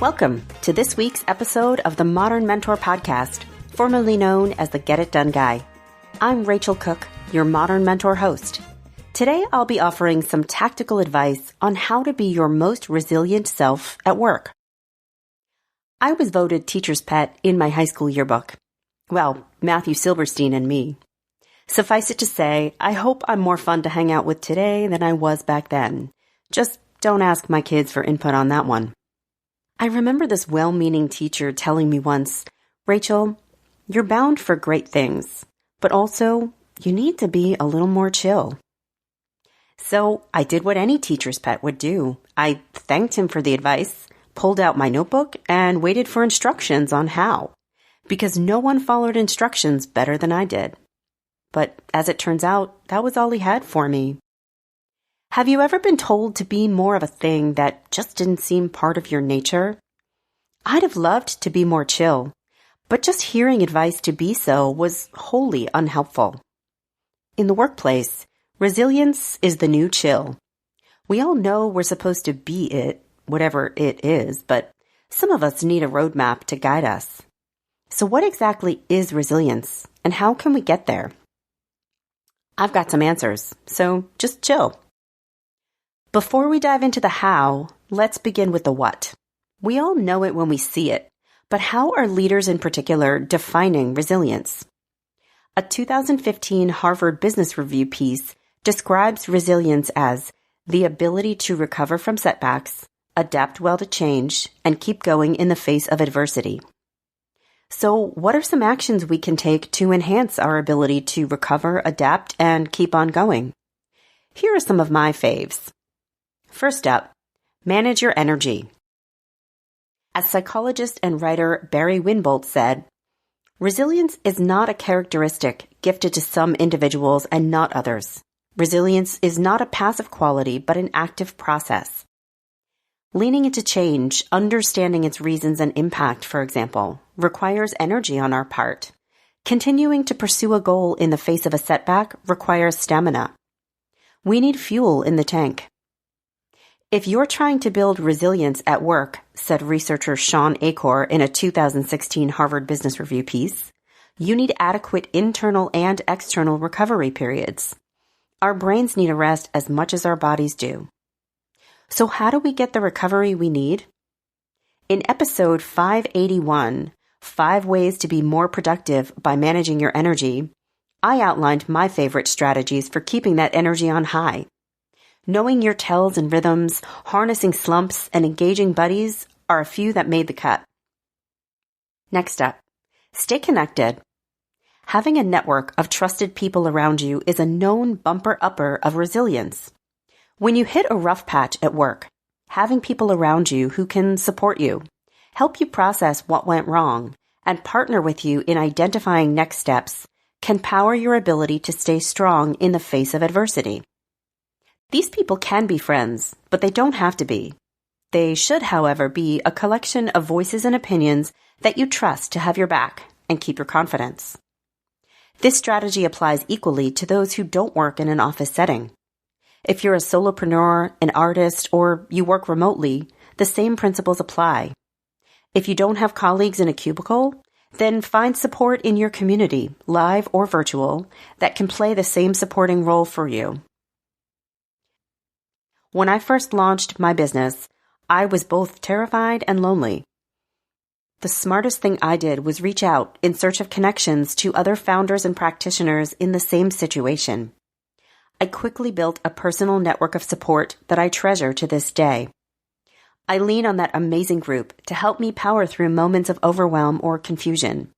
Welcome to this week's episode of the Modern Mentor Podcast, formerly known as the Get It Done Guy. I'm Rachel Cooke, your Modern Mentor host. Today, I'll be offering some tactical advice on how to be your most resilient self at work. I was voted teacher's pet in my high school yearbook. Well, Matthew Silverstein and me. Suffice it to say, I hope I'm more fun to hang out with today than I was back then. Just don't ask my kids for input on that one. I remember this well-meaning teacher telling me once, Rachel, you're bound for great things, but also you need to be a little more chill. So I did what any teacher's pet would do. I thanked him for the advice, pulled out my notebook, and waited for instructions on how, because no one followed instructions better than I did. But as it turns out, that was all he had for me. Have you ever been told to be more of a thing that just didn't seem part of your nature? I'd have loved to be more chill, but just hearing advice to be so was wholly unhelpful. In the workplace, resilience is the new chill. We all know we're supposed to be it, whatever it is, but some of us need a roadmap to guide us. So what exactly is resilience, and how can we get there? I've got some answers, so just chill. Before we dive into the how, let's begin with the what. We all know it when we see it, but how are leaders in particular defining resilience? A 2015 Harvard Business Review piece describes resilience as the ability to recover from setbacks, adapt well to change, and keep going in the face of adversity. So, what are some actions we can take to enhance our ability to recover, adapt, and keep on going? Here are some of my faves. First up, manage your energy. As psychologist and writer Barry Winbolt said, resilience is not a characteristic gifted to some individuals and not others. Resilience is not a passive quality, but an active process. Leaning into change, understanding its reasons and impact, for example, requires energy on our part. Continuing to pursue a goal in the face of a setback requires stamina. We need fuel in the tank. If you're trying to build resilience at work, said researcher Sean Achor in a 2016 Harvard Business Review piece, you need adequate internal and external recovery periods. Our brains need a rest as much as our bodies do. So how do we get the recovery we need? In episode 581, 5 Ways to Be More Productive by Managing Your Energy, I outlined my favorite strategies for keeping that energy on high. Knowing your tells and rhythms, harnessing slumps, and engaging buddies are a few that made the cut. Next up, stay connected. Having a network of trusted people around you is a known bumper-upper of resilience. When you hit a rough patch at work, having people around you who can support you, help you process what went wrong, and partner with you in identifying next steps can power your ability to stay strong in the face of adversity. These people can be friends, but they don't have to be. They should, however, be a collection of voices and opinions that you trust to have your back and keep your confidence. This strategy applies equally to those who don't work in an office setting. If you're a solopreneur, an artist, or you work remotely, the same principles apply. If you don't have colleagues in a cubicle, then find support in your community, live or virtual, that can play the same supporting role for you. When I first launched my business, I was both terrified and lonely. The smartest thing I did was reach out in search of connections to other founders and practitioners in the same situation. I quickly built a personal network of support that I treasure to this day. I lean on that amazing group to help me power through moments of overwhelm or confusion.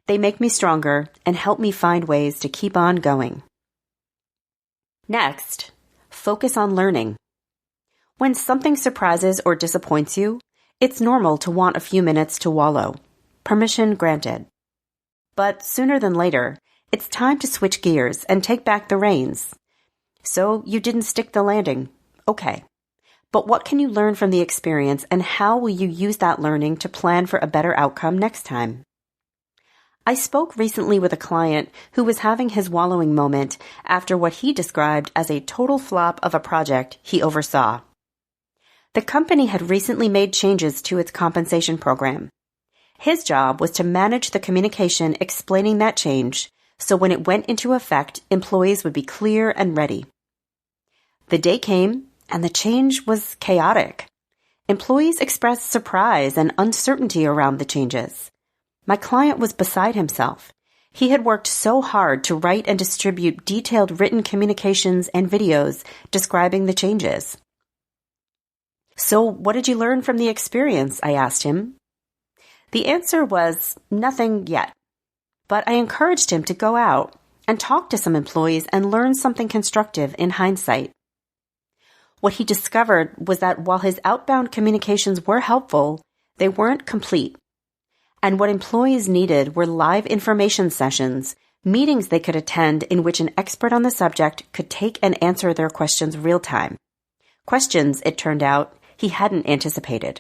They make me stronger and help me find ways to keep on going. Next, focus on learning. When something surprises or disappoints you, it's normal to want a few minutes to wallow. Permission granted. But sooner than later, it's time to switch gears and take back the reins. So you didn't stick the landing. Okay. But what can you learn from the experience, and how will you use that learning to plan for a better outcome next time? I spoke recently with a client who was having his wallowing moment after what he described as a total flop of a project he oversaw. The company had recently made changes to its compensation program. His job was to manage the communication explaining that change, so when it went into effect, employees would be clear and ready. The day came, and the change was chaotic. Employees expressed surprise and uncertainty around the changes. My client was beside himself. He had worked so hard to write and distribute detailed written communications and videos describing the changes. "So what did you learn from the experience?" I asked him. The answer was nothing yet, but I encouraged him to go out and talk to some employees and learn something constructive in hindsight. What he discovered was that while his outbound communications were helpful, they weren't complete. And what employees needed were live information sessions, meetings they could attend in which an expert on the subject could take and answer their questions real time. Questions, it turned out, he hadn't anticipated.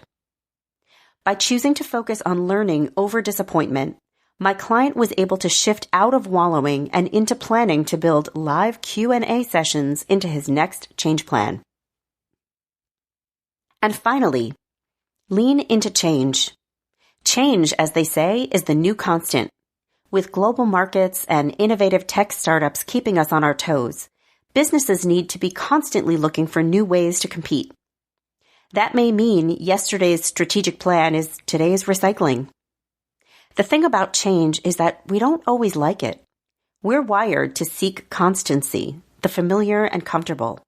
By choosing to focus on learning over disappointment, my client was able to shift out of wallowing and into planning to build live Q&A sessions into his next change plan. And finally, lean into change. Change, as they say, is the new constant. With global markets and innovative tech startups keeping us on our toes, businesses need to be constantly looking for new ways to compete. That may mean yesterday's strategic plan is today's recycling. The thing about change is that we don't always like it. We're wired to seek constancy, the familiar and comfortable.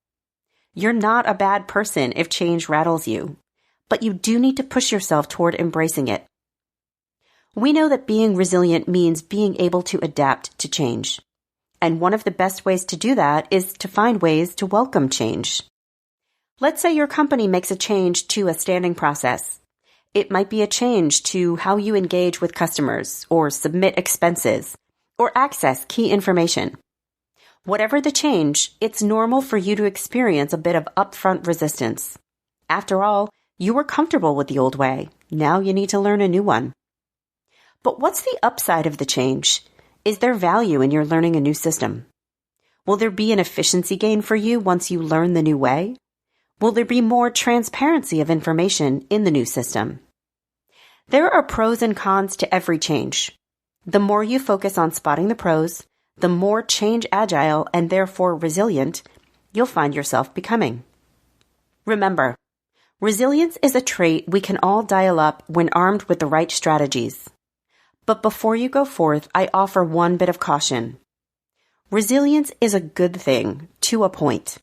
You're not a bad person if change rattles you, but you do need to push yourself toward embracing it. We know that being resilient means being able to adapt to change. And one of the best ways to do that is to find ways to welcome change. Let's say your company makes a change to a standing process. It might be a change to how you engage with customers, or submit expenses, or access key information. Whatever the change, it's normal for you to experience a bit of upfront resistance. After all, you were comfortable with the old way. Now you need to learn a new one. But what's the upside of the change? Is there value in your learning a new system? Will there be an efficiency gain for you once you learn the new way? Will there be more transparency of information in the new system? There are pros and cons to every change. The more you focus on spotting the pros, the more change agile and therefore resilient you'll find yourself becoming. Remember, resilience is a trait we can all dial up when armed with the right strategies. But before you go forth, I offer one bit of caution. Resilience is a good thing, to a point.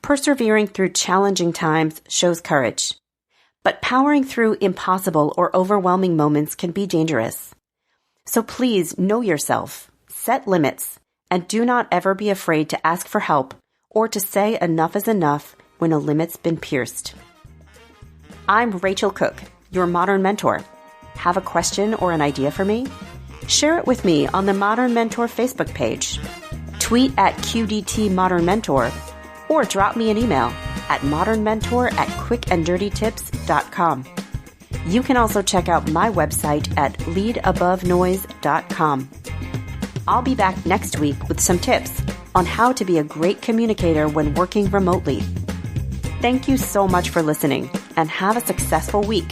Persevering through challenging times shows courage. But powering through impossible or overwhelming moments can be dangerous. So please know yourself, set limits, and do not ever be afraid to ask for help or to say enough is enough when a limit's been pierced. I'm Rachel Cooke, your modern mentor. Have a question or an idea for me? Share it with me on the Modern Mentor Facebook page. Tweet at QDT Modern Mentor, or drop me an email at modernmentor@quickanddirtytips.com. You can also check out my website at leadabovenoise.com. I'll be back next week with some tips on how to be a great communicator when working remotely. Thank you so much for listening, and have a successful week.